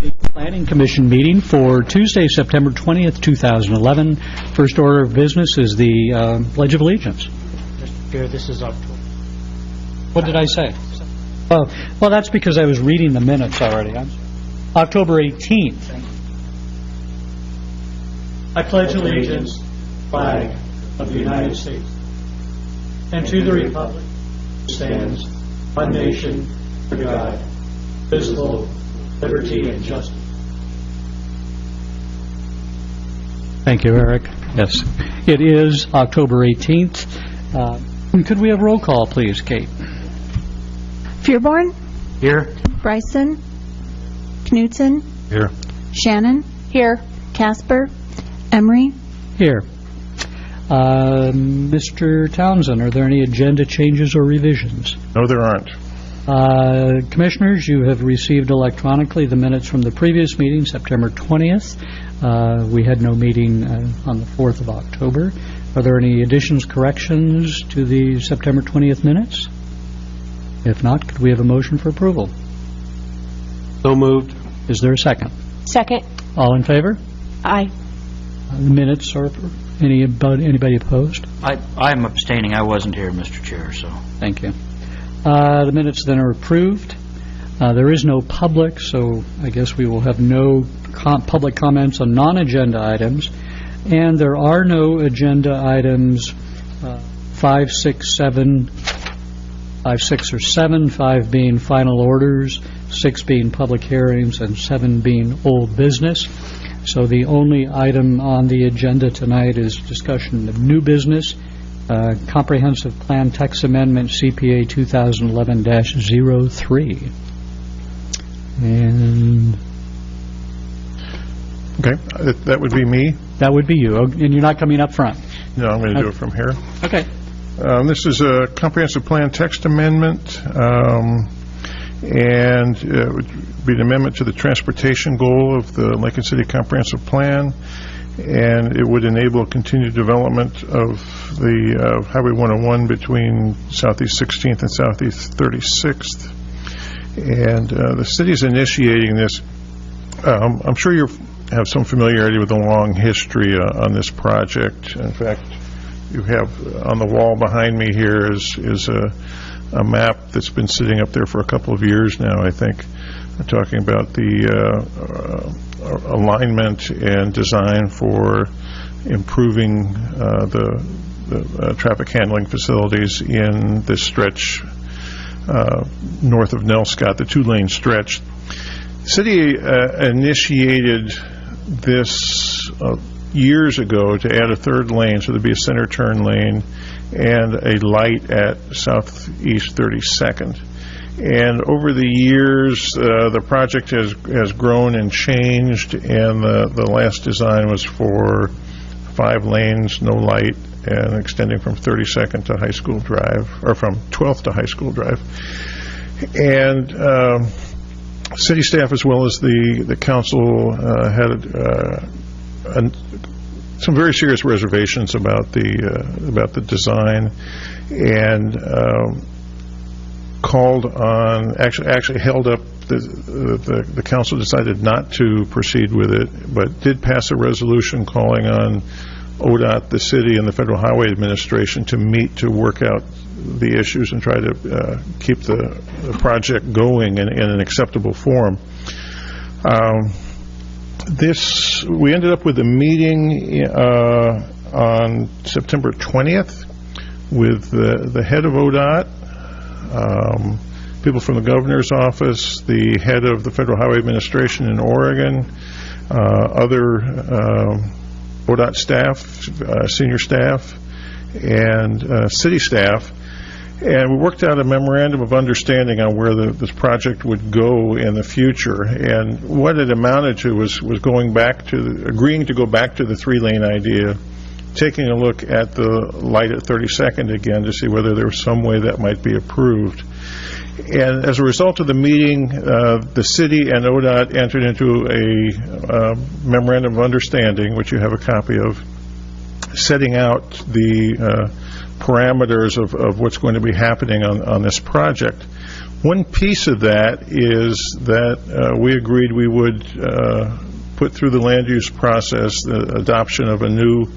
The Planning Commission meeting for Tuesday, September 20th, 2011. First order of business is the Pledge of Allegiance. Mr. Chair, this is October. What did I say? Oh, well, that's because I was reading the minutes already. October 18th. I pledge allegiance to the flag of the United States and to the republic which stands one nation under God, indivisible, liberty and justice. Thank you, Eric. Yes, it is October 18th. Could we have roll call, please, Kate? Fearborn? Here. Bryson? Knudsen? Here. Shannon? Here. Casper? Emery? Here. Mr. Townsend, are there any agenda changes or revisions? No, there aren't. Commissioners, you have received electronically the minutes from the previous meeting, September 20th. We had no meeting on the 4th of October. Are there any additions, corrections to the September 20th minutes? If not, could we have a motion for approval? So moved. Is there a second? Second. All in favor? Aye. The minutes are anybody opposed? I'm abstaining. I wasn't here, Mr. Chair, so. Thank you. The minutes then are approved. There is no public, so I guess we will have no public comments on non-agenda items. And there are no agenda items 5, 6, 7, 5, 5 being final orders, 6 being public hearings, and 7 being old business. So the only item on the agenda tonight is discussion of new business, Comprehensive Plan Text Amendment CPA 2011-03. And Okay, that would be me. that would be you, and you're not coming up front. No, I'm going to do it from here. Okay. This is a comprehensive plan text amendment, and it would be an amendment to the transportation goal of the Lincoln City Comprehensive Plan, and it would enable continued development of the Highway 101 between Southeast 16th and Southeast 36th. And the city is initiating this. I'm sure you have some familiarity with the long history on this project. In fact, you have on the wall behind me here is a map that's been sitting up there for a couple of years now, I think, talking about the alignment and design for improving the traffic handling facilities in this stretch north of Nelscott, the 2-lane stretch. The city initiated this years ago to add a 3rd lane, so there'd be a center turn lane and a light at Southeast 32nd. And over the years, the project has grown and changed, and the last design was for 5 lanes, no light, and extending from 32nd to High School Drive, or from 12th to High School Drive. And city staff, as well as the council, had some very serious reservations about the design, and called on, actually held up, the council decided not to proceed with it, but did pass a resolution calling on ODOT, the city, and the Federal Highway Administration to meet to work out the issues and try to keep the project going in an acceptable form. We ended up with a meeting on September 20th with the head of ODOT, people from the governor's office, the head of the Federal Highway Administration in Oregon, other ODOT staff, senior staff, and city staff. And we worked out a memorandum of understanding on where this project would go in the future. And what it amounted to was agreeing to go back to the 3-lane idea, taking a look at the light at 32nd again to see whether there was some way that might be approved. And as a result of the meeting, the city and ODOT entered into a memorandum of understanding, which you have a copy of, setting out the parameters of what's going to be happening on this project. One piece of that is that we agreed we would put through the land use process the adoption of a new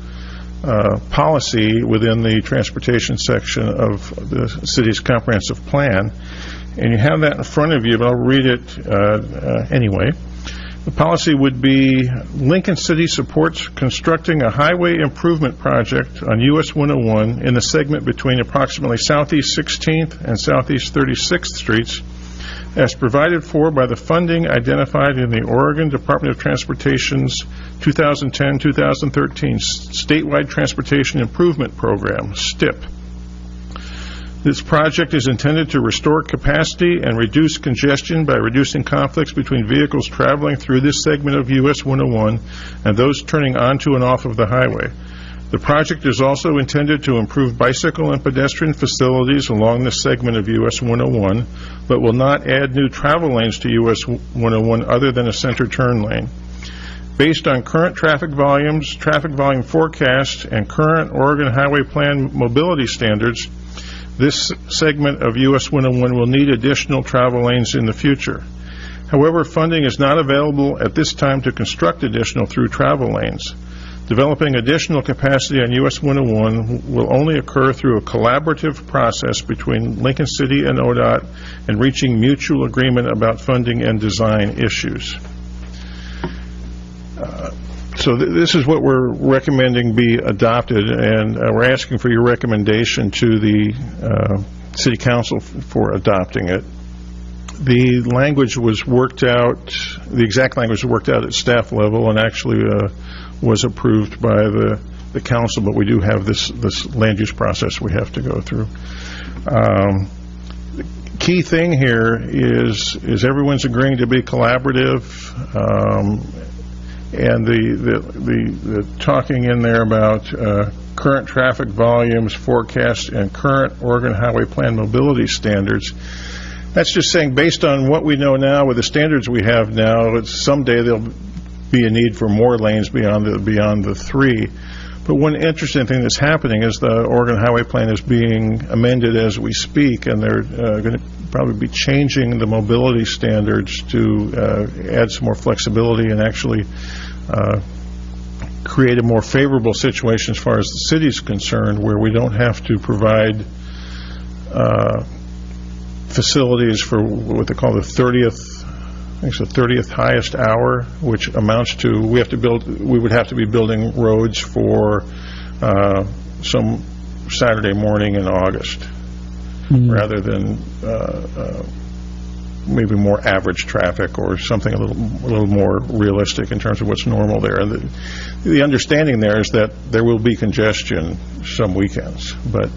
policy within the transportation section of the city's comprehensive plan. And you have that in front of you, but I'll read it anyway. The policy would be Lincoln City supports constructing a highway improvement project on US 101 in the segment between approximately Southeast 16th and Southeast 36th Streets as provided for by the funding identified in the Oregon Department of Transportation's 2010-2013 Statewide Transportation Improvement Program, STIP. This project is intended to restore capacity and reduce congestion by reducing conflicts between vehicles traveling through this segment of US 101 and those turning onto and off of the highway. The project is also intended to improve bicycle and pedestrian facilities along this segment of US 101, but will not add new travel lanes to US 101 other than a center turn lane. Based on current traffic volumes, traffic volume forecasts, and current Oregon Highway Plan mobility standards, this segment of US 101 will need additional travel lanes in the future. However, funding is not available at this time to construct additional through travel lanes. Developing additional capacity on US 101 will only occur through a collaborative process between Lincoln City and ODOT and reaching mutual agreement about funding and design issues. So this is what we're recommending be adopted, and we're asking for your recommendation to the City Council for adopting it. The language was worked out, the exact language was worked out at staff level and actually was approved by the council, but we do have this land use process we have to go through. The key thing here is everyone's agreeing to be collaborative, and the talking in there about current traffic volumes, forecasts, and current Oregon Highway Plan mobility standards. That's just saying based on what we know now with the standards we have now, someday there'll be a need for more lanes beyond the three. But one interesting thing that's happening is the Oregon Highway Plan is being amended as we speak, and they're going to probably be changing the mobility standards to add some more flexibility and actually create a more favorable situation as far as the city's concerned, where we don't have to provide facilities for what they call the 30th highest hour, which amounts to we would have to be building roads for some Saturday morning in August, rather than maybe more average traffic or something a little more realistic in terms of what's normal there. And the understanding there is that there will be congestion some weekends, but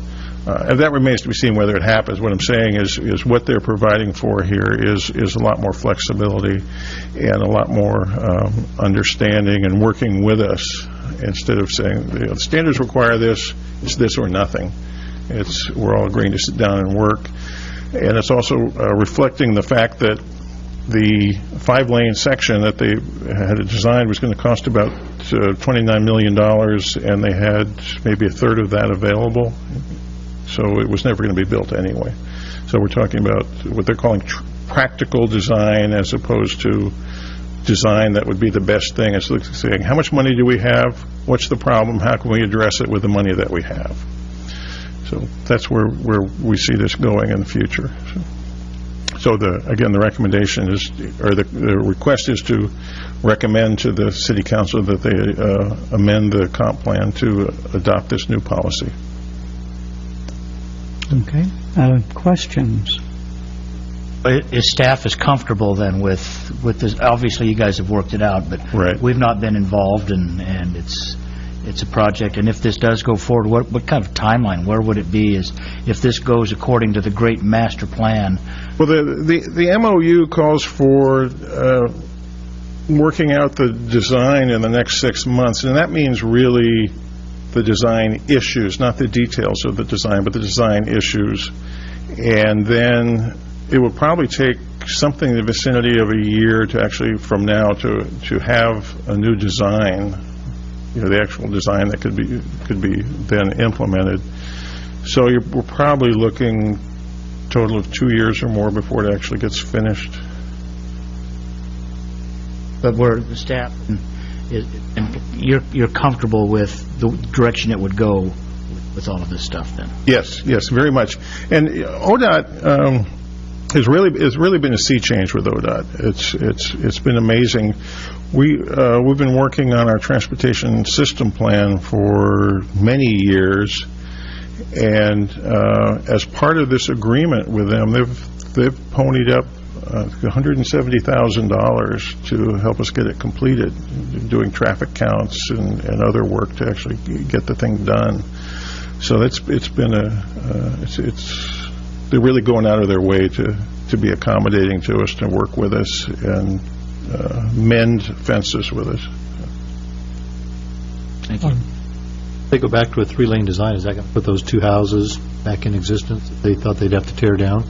and that remains to be seen whether it happens. What I'm saying is what they're providing for here is a lot more flexibility and a lot more understanding and working with us, instead of saying the standards require this, it's this or nothing. We're all agreeing to sit down and work. And it's also reflecting the fact that the 5-lane section that they had designed was going to cost about $29 million, and they had maybe a third of that available. So it was never going to be built anyway. So we're talking about what they're calling practical design, as opposed to design that would be the best thing. It's like saying, how much money do we have? What's the problem? How can we address it with the money that we have? So that's where we see this going in the future. So again, the recommendation is, or the request is to recommend to the City Council that they amend the comp plan to adopt this new policy. Okay. Questions? Is staff is comfortable then with this? Obviously, you guys have worked it out, but right. We've not been involved, and it's a project. And if this does go forward, what kind of timeline? Where would it be? Is if this goes according to the great master plan? Well, the MOU calls for working out the design in the next 6 months, and that means really the design issues, not the details of the design, but the design issues. And then it will probably take something in the vicinity of a year to actually, from now, to have a new design, the actual design that could be then implemented. So we're probably looking total of 2 years or more before it actually gets finished. But where the staff, and you're comfortable with the direction it would go with all of this stuff then? Yes, very much. And ODOT has really been a sea change with ODOT. It's been amazing. We've been working on our transportation system plan for many years, and as part of this agreement with them, they've ponied up $170,000 to help us get it completed, doing traffic counts and other work to actually get the thing done. So it's been they're really going out of their way to be accommodating to us, to work with us, and mend fences with us. Thank you. They go back to a 3-lane design. Is that going to put those 2 houses back in existence that they thought they'd have to tear down?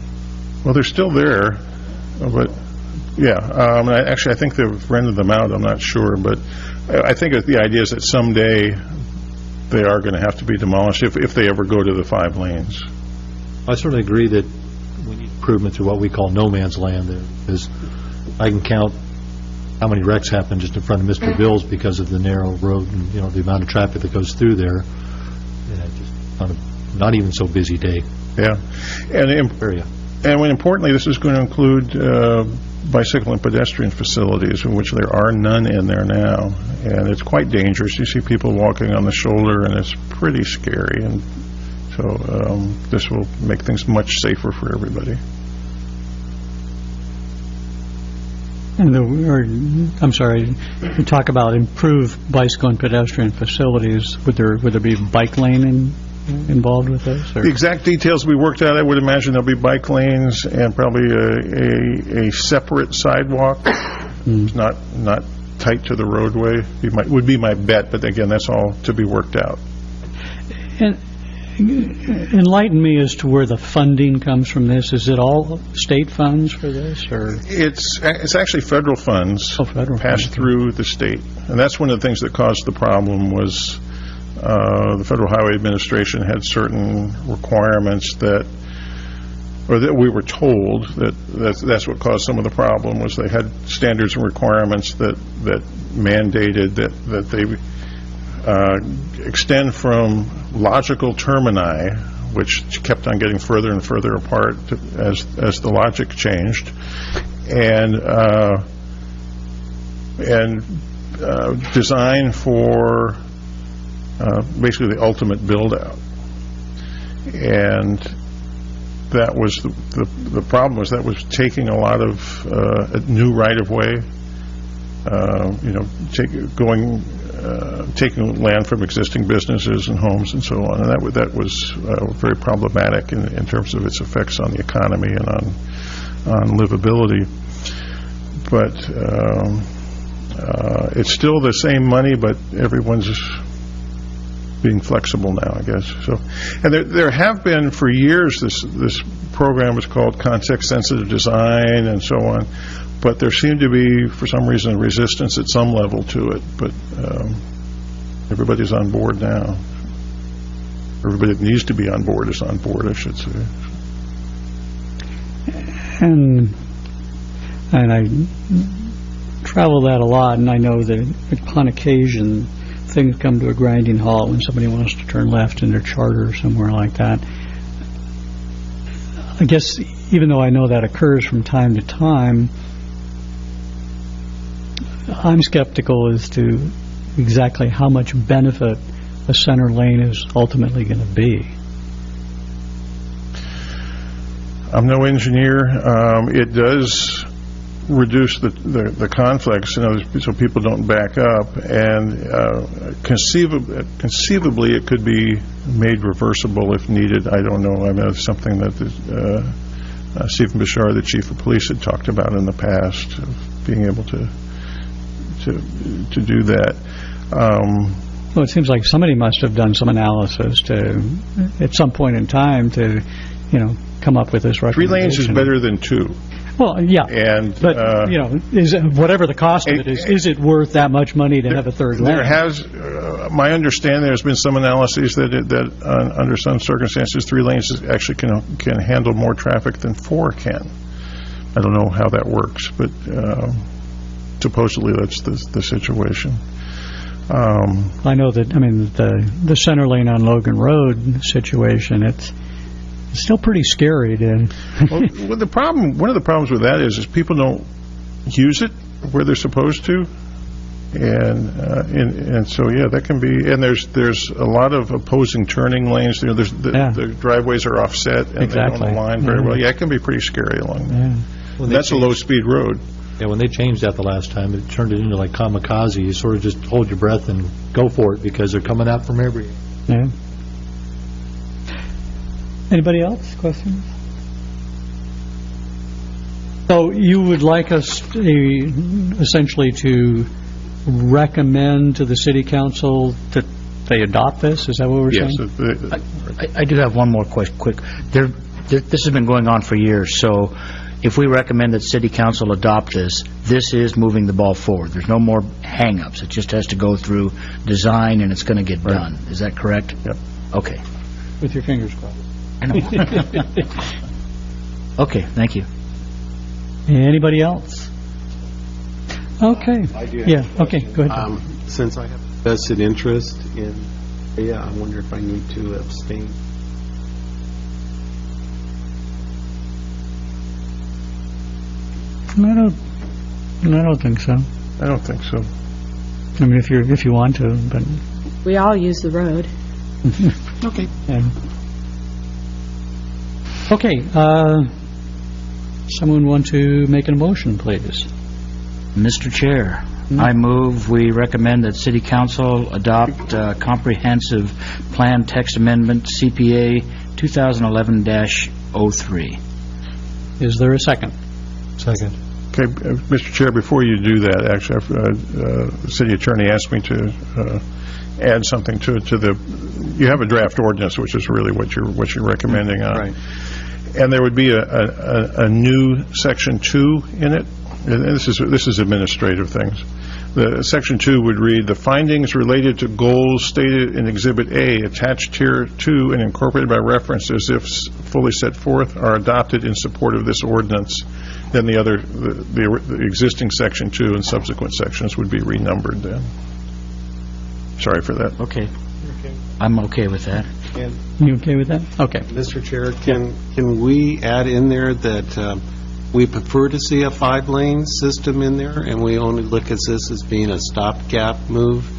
Well, they're still there, but yeah. I think they've rented them out. I'm not sure, but I think the idea is that someday they are going to have to be demolished if they ever go to the 5 lanes. I certainly agree that we need improvement through what we call no man's land there, because I can count how many wrecks happen just in front of Mr. Bill's because of the narrow road and the amount of traffic that goes through there. Just on a not even so busy day. Yeah, and area. And importantly, this is going to include bicycle and pedestrian facilities, in which there are none in there now, and it's quite dangerous. You see people walking on the shoulder, and it's pretty scary. And so this will make things much safer for everybody. And I'm sorry, you talk about improved bicycle and pedestrian facilities. Would there be bike lane involved with this? Or? The exact details we worked out, I would imagine there'll be bike lanes and probably a separate sidewalk, not tight to the roadway. Would be my bet, but again, that's all to be worked out. And enlighten me as to where the funding comes from this. Is it all state funds for this, or it's actually federal funds passed through the state, and that's one of the things that caused the problem. Was the Federal Highway Administration had certain requirements that we were told that's what caused some of the problem. Was they had standards and requirements that mandated that they extend from logical termini, which kept on getting further and further apart as the logic changed, and design for basically the ultimate build-out. And that was the problem, was that was taking a lot of new right-of-way, taking land from existing businesses and homes and so on, and that was very problematic in terms of its effects on the economy and on livability. But it's still the same money, but everyone's being flexible now, I guess. So, and there have been for years this program is called context-sensitive design and so on. But there seemed to be, for some reason, a resistance at some level to it. But everybody's on board now. Everybody that needs to be on board is on board, I should say. And I travel that a lot, and I know that upon occasion things come to a grinding halt when somebody wants to turn left in their charter or somewhere like that. I guess even though I know that occurs from time to time, I'm skeptical as to exactly how much benefit a center lane is ultimately going to be. I'm no engineer. It does reduce the conflicts, so people don't back up, and conceivably it could be made reversible if needed. I don't know. I mean, it's something that Stephen Bashar, the chief of police, had talked about in the past, of being able to do that. Well, it seems like somebody must have done some analysis at some point in time to, come up with this recommendation. 3 lanes is better than 2. Well, yeah. And, But, is it, whatever the cost of it is it worth that much money to have a third lane? There has, my understanding, there's been some analyses that under some circumstances, 3 lanes actually can handle more traffic than 4 can. I don't know how that works, but supposedly that's the situation. I know that, the center lane on Logan Road situation, it's still pretty scary to... Well, one of the problems with that is people don't use it where they're supposed to, and so yeah, that can be. And there's a lot of opposing turning lanes. There's the driveways are offset and Exactly. they don't align very well. Yeah, it can be pretty scary along there. When That's a low-speed road. Yeah, when they changed that the last time, it turned it into like kamikaze. You sort of just hold your breath and go for it because they're coming out from every... Yeah. Anybody else? Questions? So you would like us essentially to recommend to the City Council that they adopt this? Is that what we're saying? I do have one more quick. This has been going on for years, so if we recommend that City Council adopt this, this is moving the ball forward. There's no more hang-ups. It just has to go through design, and it's going to get done. Is that correct? Yep. Okay. With your fingers crossed. I know. Okay, thank you. Anybody else? Okay. Yeah, okay, go ahead. Since I have vested interest in, I wonder if I need to abstain. I don't think so. I don't think so. If you want to, but We all use the road. Okay. yeah. Okay, someone want to make a motion, please? Mr. Chair, I move we recommend that City Council adopt Comprehensive Plan Text Amendment CPA 2011-03. Is there a second? Second. Okay, Mr. Chair, before you do that, actually, the city attorney asked me to add something to the. You have a draft ordinance, which is really what you're recommending on. Right. And there would be a new Section 2 in it. And this is administrative things. The Section 2 would read, the findings related to goals stated in Exhibit A attached here to and incorporated by reference as if fully set forth are adopted in support of this ordinance. Then the existing Section 2 and subsequent sections would be renumbered then. Sorry for that. Okay. I'm okay with that. You okay with that? Okay. Mr. Chair, can we add in there that we prefer to see a 5-lane system in there, and we only look at this as being a stopgap move,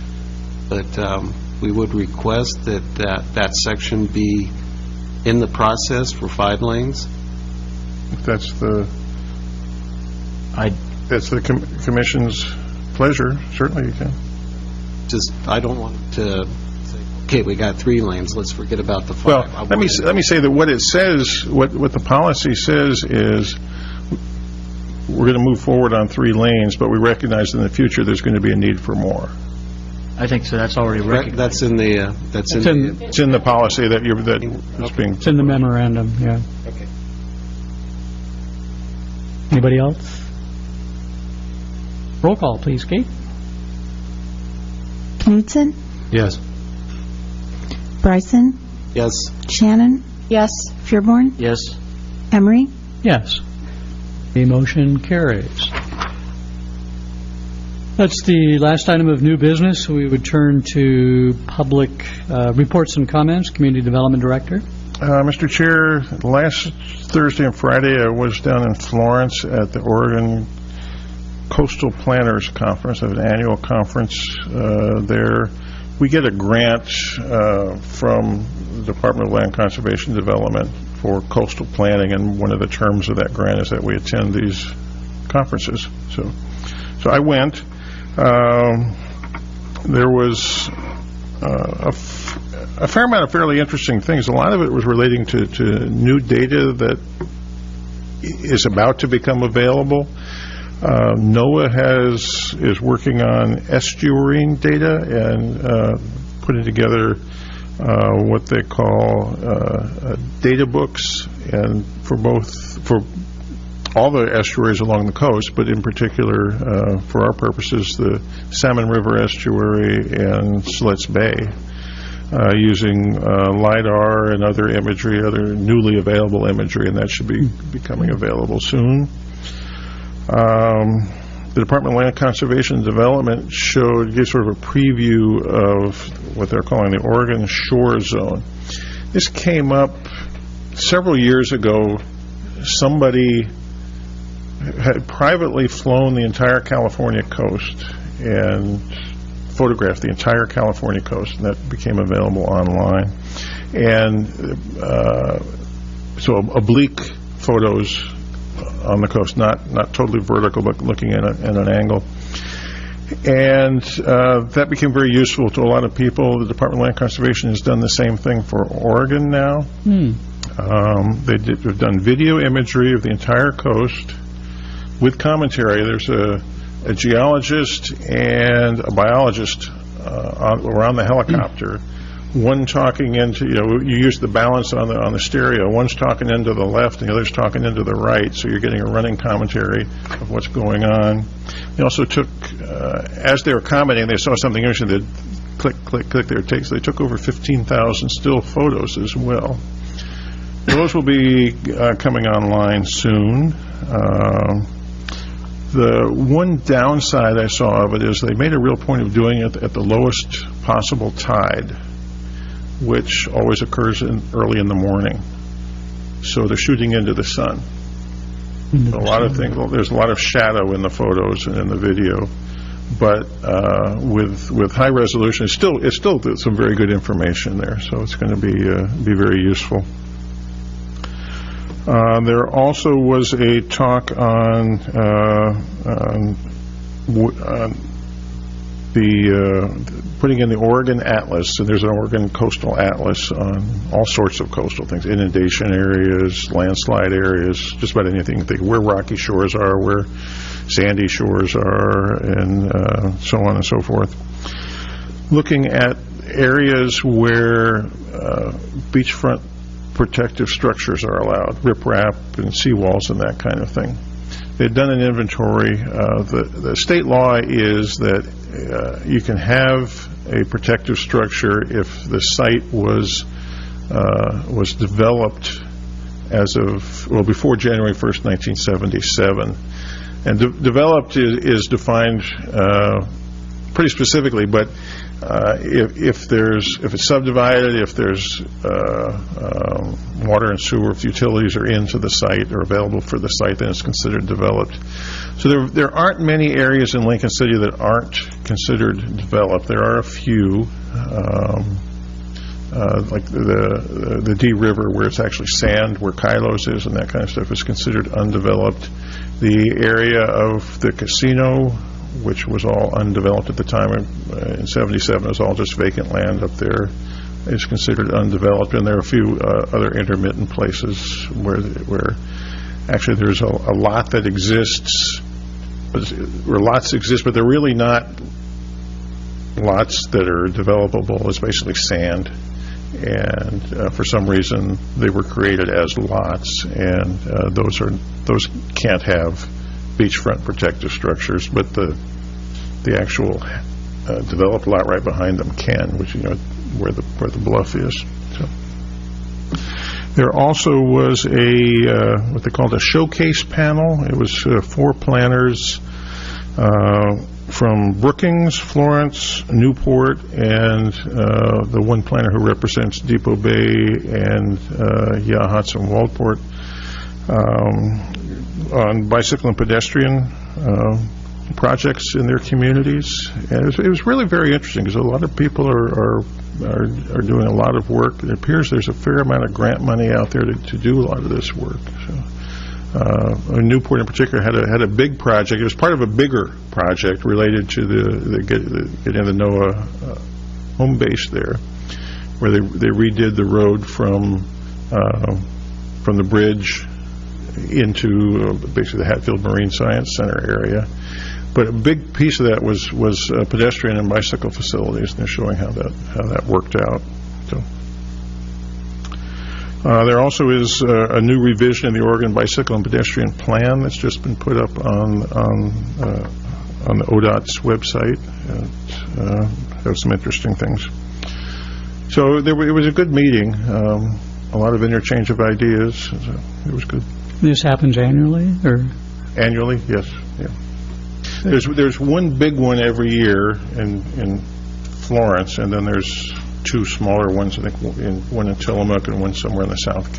but we would request that section be in the process for 5 lanes? If that's the commission's pleasure, certainly you can. I don't want to say, okay, we got 3 lanes, let's forget about the 5. Well, let me say that what it says, what the policy says is we're going to move forward on 3 lanes, but we recognize in the future there's going to be a need for more. I think so. That's already recognized. It's in the policy that is being. It's in the memorandum, yeah. Okay. Anybody else? Roll call, please, Kate. Knutson? Yes. Bryson? Yes. Shannon? Yes. Fearborn? Yes. Emery? Yes. The motion carries. That's the last item of new business. We would turn to public reports and comments. Community Development Director. Mr. Chair, last Thursday and Friday I was down in Florence at the Oregon Coastal Planners Conference, an annual conference there. We get a grant from the Department of Land Conservation Development for coastal planning, and one of the terms of that grant is that we attend these conferences. So I went. There was a fair amount of fairly interesting things. A lot of it was relating to new data that is about to become available. NOAA is working on estuarine data and putting together what they call data books, and for all the estuaries along the coast, but in particular, for our purposes, the Salmon River Estuary and Slits Bay, using LiDAR and other imagery, other newly available imagery, and that should be becoming available soon. The Department of Land Conservation and Development gave sort of a preview of what they're calling the Oregon Shore Zone. This came up several years ago. Somebody had privately flown the entire California coast and photographed the entire California coast, and that became available online. And so oblique photos on the coast, not totally vertical, but looking at an angle. And that became very useful to a lot of people. The Department of Land Conservation has done the same thing for Oregon now. They've done video imagery of the entire coast with commentary. There's a geologist and a biologist around the helicopter. One talking into, you use the balance on the stereo. One's talking into the left and the other's talking into the right, so you're getting a running commentary of what's going on. They also took, as they were commenting, they saw something interesting. They'd click, click, click their takes. They took over 15,000 still photos as well. Those will be coming online soon. The one downside I saw of it is they made a real point of doing it at the lowest possible tide, which always occurs early in the morning. So they're shooting into the sun. A lot of things. There's a lot of shadow in the photos and in the video, but with high resolution, it's still some very good information there. So it's going to be very useful. There also was a talk on the putting in the Oregon Atlas, and there's an Oregon Coastal Atlas on all sorts of coastal things, inundation areas, landslide areas, just about anything. Where rocky shores are, where sandy shores are, and so on and so forth. Looking at areas where beachfront protective structures are allowed, riprap and seawalls and that kind of thing. They've done an inventory. The state law is that you can have a protective structure if the site was developed as of, before January 1st, 1977. And developed is defined pretty specifically, but if it's subdivided, if there's water and sewer, if utilities are into the site or available for the site, then it's considered developed. So there aren't many areas in Lincoln City that aren't considered developed. There are a few, like the Dee River, where it's actually sand, where Kylos is, and that kind of stuff is considered undeveloped. The area of the casino, which was all undeveloped at the time in 77, it was all just vacant land up there, is considered undeveloped. And there are a few other intermittent places where actually there's a lot that exists, or lots exist, but they're really not lots that are developable. It's basically sand, and for some reason they were created as lots, and those can't have beachfront protective structures, but the actual developed lot right behind them can, which where the bluff is. So there also was a what they called a showcase panel. It was 4 planners from Brookings, Florence, Newport, and the one planner who represents Depot Bay and Yachats and Waldport on bicycle and pedestrian projects in their communities. And it was really very interesting because a lot of people are doing a lot of work. It appears there's a fair amount of grant money out there to do a lot of this work. So Newport in particular had a big project. It was part of a bigger project related to the getting the NOAA home base there, where they redid the road from the bridge into basically the Hatfield Marine Science Center area. But a big piece of that was pedestrian and bicycle facilities, and they're showing how that worked out. So There also is a new revision in the Oregon Bicycle and Pedestrian Plan that's just been put up on the ODOT's website. It has some interesting things. So it was a good meeting. A lot of interchange of ideas. It was good. This happens annually, or? Annually, yes. Yeah. There's one big one every year in Florence, and then there's two smaller ones. I think one in Tillamook and one somewhere in the south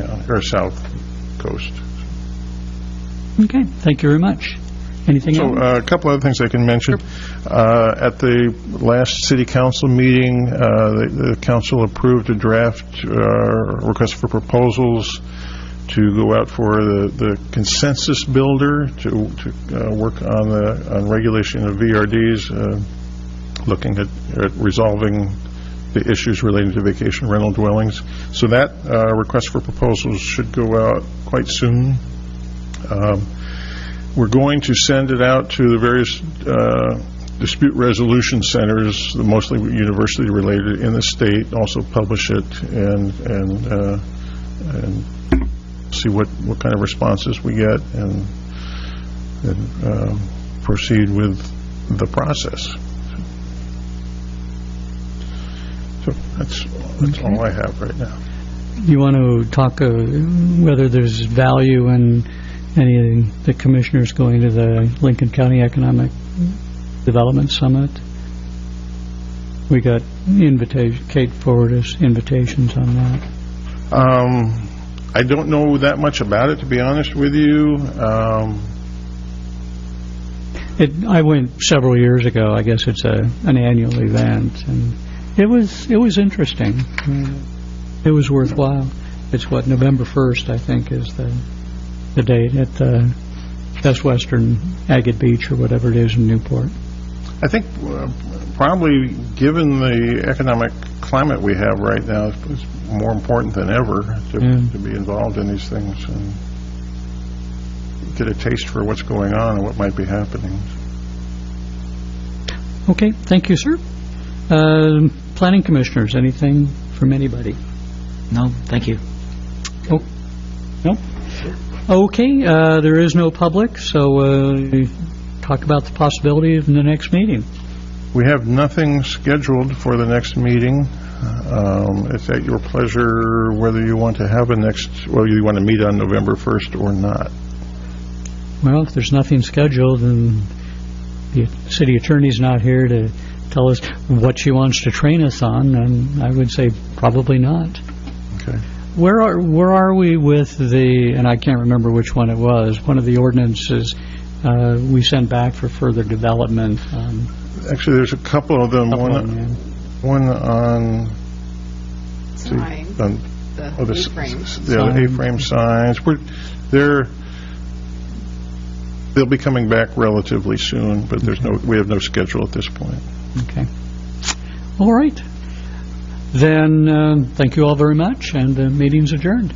coast. Okay, thank you very much. Anything else? So a couple other things I can mention. Sure. At the last city council meeting, the council approved a draft request for proposals to go out for the consensus builder to work on regulation of VRDs, looking at resolving the issues relating to vacation rental dwellings. So that request for proposals should go out quite soon. We're going to send it out to the various dispute resolution centers, mostly university related in the state, also publish it and see what kind of responses we get and proceed with the process. So that's all I have right now. You want to talk whether there's value in any of the commissioners going to the Lincoln County Economic Development Summit? We got Kate forwarded us invitations on that. I don't know that much about it, to be honest with you. I went several years ago. I guess it's an annual event, and it was interesting. It was worthwhile. It's November 1st, I think, is the date at the Best Western Agate Beach or whatever it is in Newport. I think probably given the economic climate we have right now, it's more important than ever to be involved in these things and get a taste for what's going on and what might be happening. Okay, thank you, sir. Planning commissioners, anything from anybody? No, thank you. Oh, no? Okay, there is no public, so talk about the possibility of the next meeting. We have nothing scheduled for the next meeting. It's at your pleasure whether you want to have you want to meet on November 1st or not. Well, if there's nothing scheduled and the city attorney's not here to tell us what she wants to train us on, then I would say probably not. Okay. Where are we with and I can't remember which one it was, one of the ordinances we sent back for further development? Actually, there's a couple of them. One on sign, the A-frame. A-frame signs. They'll be coming back relatively soon, but we have no schedule at this point. Okay. All right. Then thank you all very much, and the meeting's adjourned.